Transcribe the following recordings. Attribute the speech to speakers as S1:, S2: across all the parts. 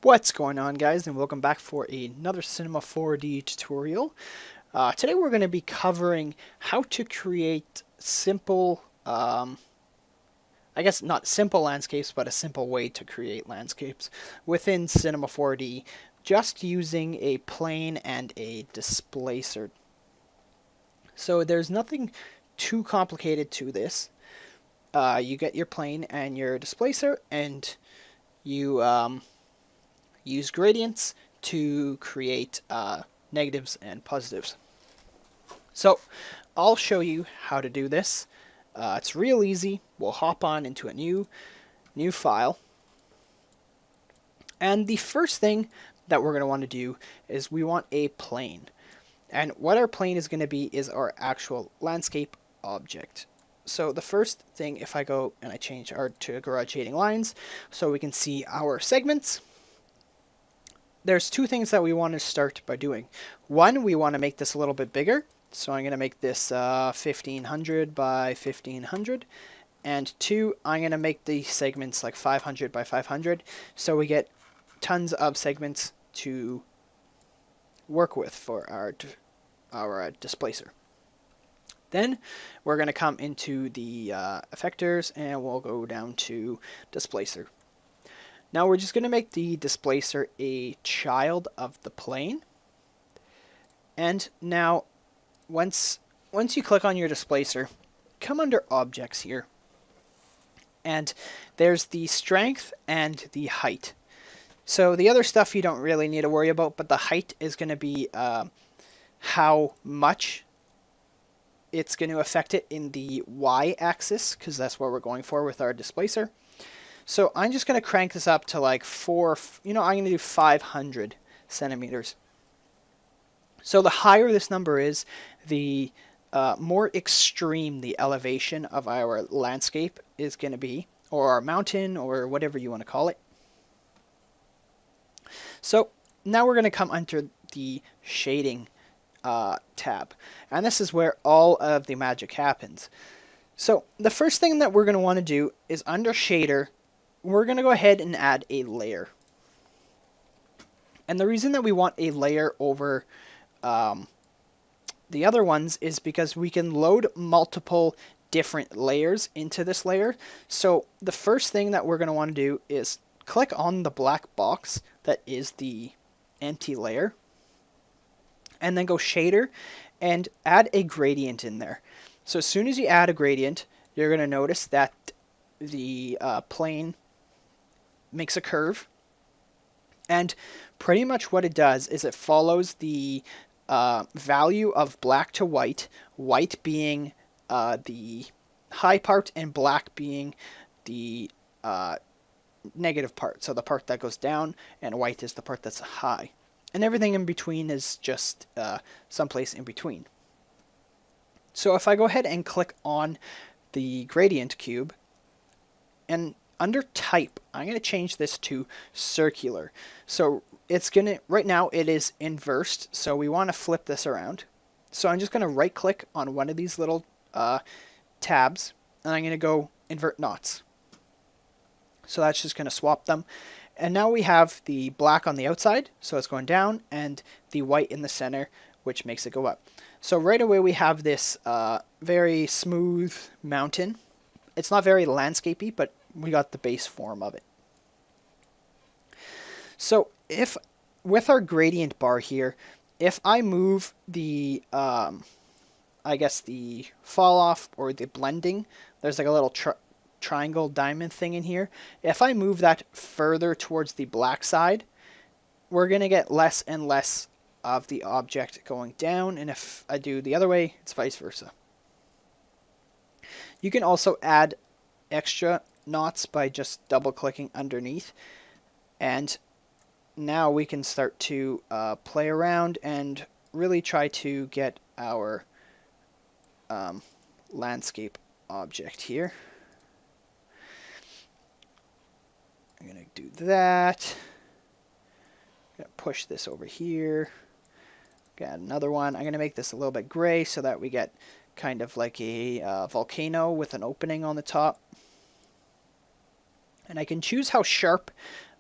S1: What's going on, guys, and welcome back for another Cinema 4D tutorial. Today we're going to be covering how to create simple, I guess not simple landscapes, but a simple way to create landscapes within Cinema 4D just using a plane and a displacer. So there's nothing too complicated to this. You get your plane and your displacer, and you use gradients to create negatives and positives. So I'll show you how to do this. It's real easy. We'll hop on into a new file. And the first thing that we're going to want to do is we want a plane. And what our plane is going to be is our actual landscape object. So the first thing, if I go and I change our to garage shading lines so we can see our segments, there's two things that we want to start by doing. One, we want to make this a little bit bigger. So I'm going to make this 1500 by 1500. And two, I'm going to make the segments like 500 by 500. So we get tons of segments to work with for our displacer. Then we're going to come into the effectors and we'll go down to displacer. Now we're just going to make the displacer a child of the plane. And now once you click on your displacer, come under objects here. And there's the strength and the height. So the other stuff you don't really need to worry about, but the height is going to be how much it's going to affect it in the y-axis, because that's what we're going for with our displacer. So I'm just going to crank this up to like I'm going to do 500 centimeters. So the higher this number is, the more extreme the elevation of our landscape is going to be, or our mountain, or whatever you want to call it. So now we're going to come under the shading tab, and this is where all of the magic happens. So the first thing that we're going to want to do is under shader, we're going to go ahead and add a layer. And the reason that we want a layer over the other ones is because we can load multiple different layers into this layer. So the first thing that we're going to want to do is click on the black box that is the empty layer, and then go shader and add a gradient in there. So as soon as you add a gradient, you're going to notice that the plane makes a curve, and pretty much what it does is it follows the value of black to white, white being the high part and black being the negative part, so the part that goes down, and white is the part that's high. And everything in between is just someplace in between. So if I go ahead and click on the gradient cube, and under type, I'm going to change this to circular. So it's going to, right now it is inversed, so we want to flip this around. So I'm just going to right click on one of these little tabs, and I'm going to go invert knots. So that's just going to swap them. And now we have the black on the outside, so it's going down, and the white in the center, which makes it go up. So right away we have this very smooth mountain. It's not very landscapey, but we got the base form of it. So if with our gradient bar here, if I move the I guess the fall off or the blending, there's like a little triangle diamond thing in here. If I move that further towards the black side, we're going to get less and less of the object going down, and if I do the other way, it's vice versa. You can also add extra knots by just double clicking underneath, and now we can start to play around and really try to get our landscape object here. I'm going to do that. I'm going to push this over here. Got another one. I'm going to make this a little bit gray so that we get kind of like a volcano with an opening on the top. And I can choose how sharp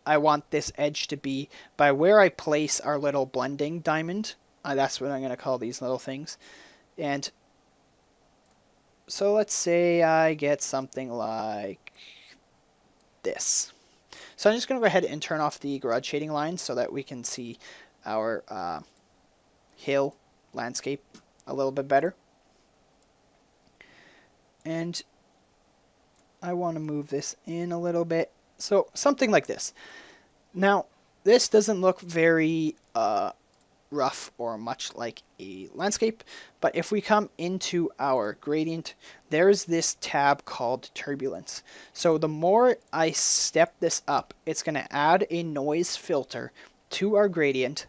S1: I want this edge to be by where I place our little blending diamond. That's what I'm going to call these little things. And so let's say I get something like this. So I'm just going to go ahead and turn off the garage shading line so that we can see our hill landscape a little bit better. And I want to move this in a little bit. So something like this. Now, this doesn't look very rough or much like a landscape, but if we come into our gradient, there's this tab called turbulence. So the more I step this up, it's going to add a noise filter to our gradient.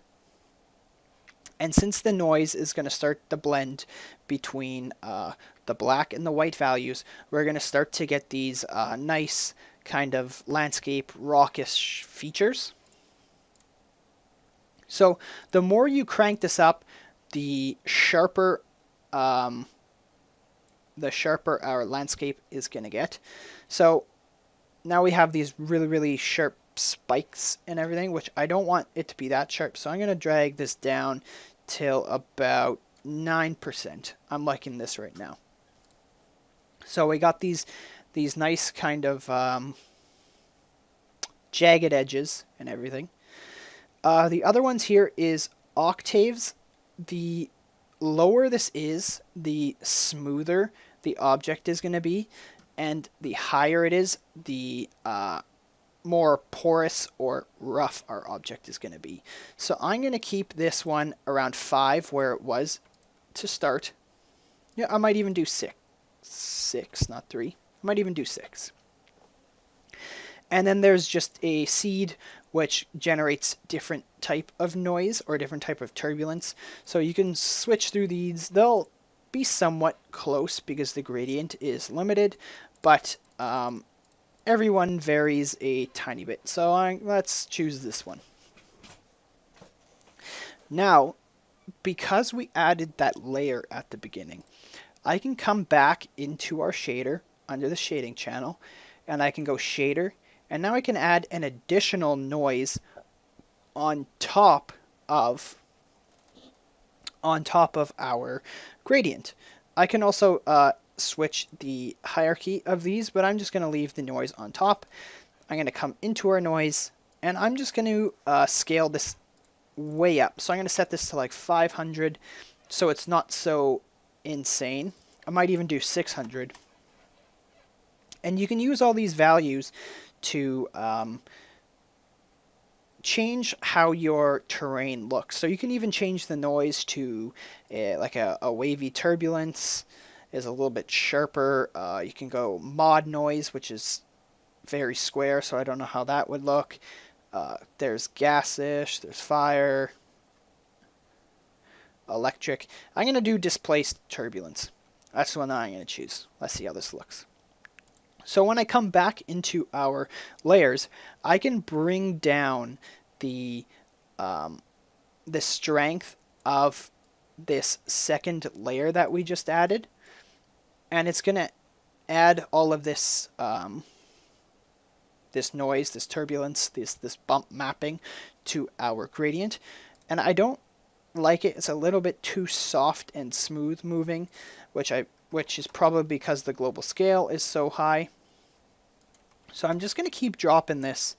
S1: And since the noise is going to start the blend between the black and the white values, we're going to start to get these nice kind of landscape rockish features. So the more you crank this up, the sharper our landscape is going to get. So now we have these really, really sharp spikes and everything, which I don't want it to be that sharp. So I'm going to drag this down till about 9%. I'm liking this right now. So we got these nice kind of jagged edges and everything. The other ones here is octaves. The lower this is, the smoother the object is going to be, and the higher it is, the more porous or rough our object is going to be. So I'm going to keep this one around 5 where it was to start. Yeah, I might even do 6. 6, not 3. I might even do 6. And then there's just a seed which generates different type of noise or different type of turbulence. So you can switch through these. They'll be somewhat close because the gradient is limited, but everyone varies a tiny bit. So let's choose this one. Now, because we added that layer at the beginning, I can come back into our shader under the shading channel, and I can go shader, and now I can add an additional noise on top of our gradient. I can also switch the hierarchy of these, but I'm just going to leave the noise on top. I'm going to come into our noise, and I'm just going to scale this way up. So I'm going to set this to like 500 so it's not so insane. I might even do 600. And you can use all these values to change how your terrain looks. So you can even change the noise to like a wavy turbulence is a little bit sharper. You can go mod noise, which is very square, so I don't know how that would look. There's gasish, there's fire, electric. I'm going to do displaced turbulence. That's the one that I'm going to choose. Let's see how this looks. So when I come back into our layers, I can bring down the strength of this second layer that we just added, and it's going to add all of this this noise, this turbulence, this bump mapping to our gradient. And I don't like it. It's a little bit too soft and smooth moving, which is probably because the global scale is so high. So I'm just going to keep dropping this.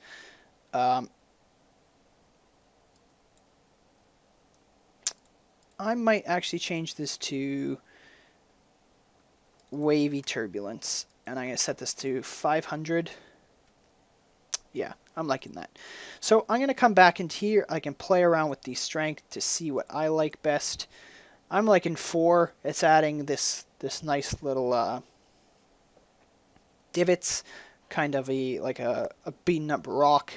S1: I might actually change this to wavy turbulence, and I'm going to set this to 500. Yeah, I'm liking that. So I'm going to come back into here. I can play around with the strength to see what I like best. I'm liking 4. It's adding this nice little divots, kind of like a beaten up rock.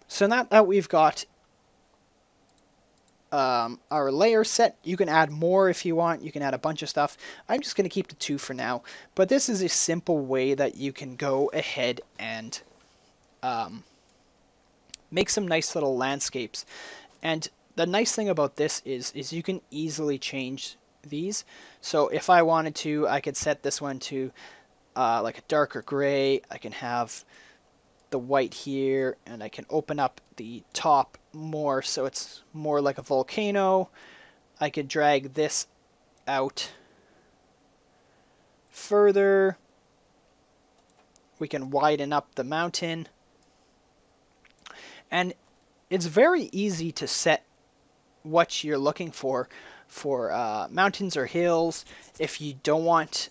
S1: So now that we've got our layer set, you can add more if you want. You can add a bunch of stuff. I'm just going to keep the 2 for now. But this is a simple way that you can go ahead and make some nice little landscapes. And the nice thing about this is you can easily change these. So if I wanted to, I could set this one to like a darker gray. I can have the white here, and I can open up the top more so it's more like a volcano. I could drag this out further. We can widen up the mountain. And it's very easy to set what you're looking for mountains or hills. If you don't want,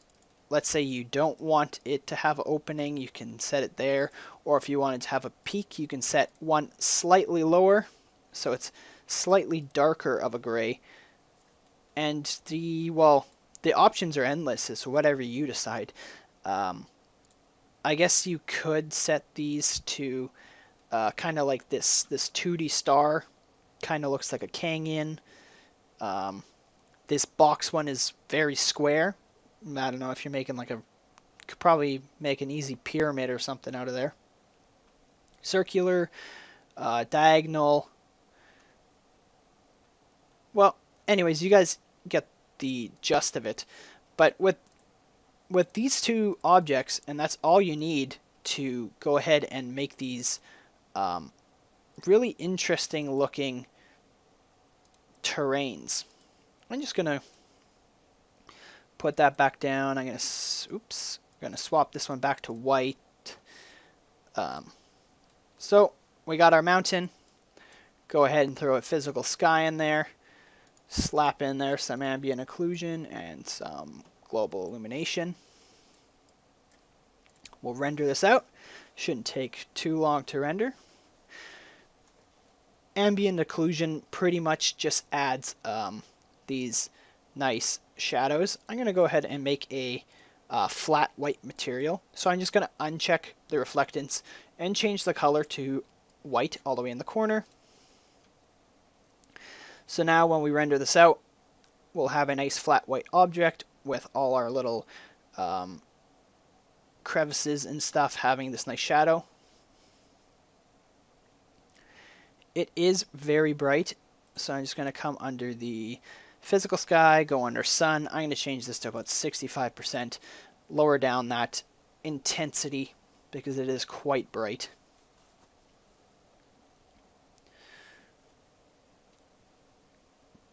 S1: let's say you don't want it to have an opening, you can set it there. Or if you wanted to have a peak, you can set one slightly lower, so it's slightly darker of a gray. And the options are endless, so whatever you decide. I guess you could set these to kind of like this 2D star, kind of looks like a canyon. This box one is very square. I don't know if you're making like could probably make an easy pyramid or something out of there. Circular, diagonal. Well, anyways, you guys get the gist of it. But with these two objects, and that's all you need to go ahead and make these really interesting looking terrains. I'm just gonna put that back down. I'm gonna swap this one back to white. So we got our mountain. Go ahead and throw a physical sky in there. Slap in there some ambient occlusion and some global illumination. We'll render this out. Shouldn't take too long to render. Ambient occlusion pretty much just adds these nice shadows. I'm going to go ahead and make a flat white material. So I'm just going to uncheck the reflectance and change the color to white all the way in the corner. So now when we render this out, we'll have a nice flat white object with all our little crevices and stuff having this nice shadow. It is very bright, so I'm just going to come under the physical sky, go under sun. I'm going to change this to about 65%, lower down that intensity because it is quite bright.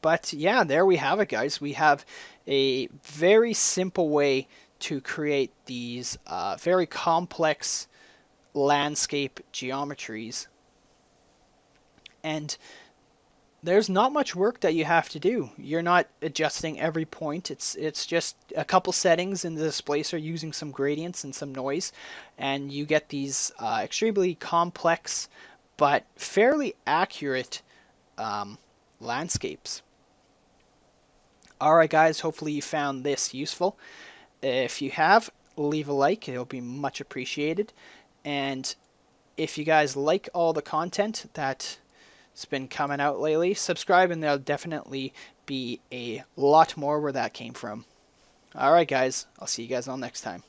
S1: But yeah, there we have it, guys. We have a very simple way to create these very complex landscape geometries. And there's not much work that you have to do. You're not adjusting every point. It's just a couple settings in the displacer using some gradients and some noise, and you get these extremely complex but fairly accurate landscapes. Alright guys, hopefully you found this useful. If you have, leave a like, it'll be much appreciated. And if you guys like all the content that's been coming out lately, subscribe and there'll definitely be a lot more where that came from. Alright guys, I'll see you guys all next time.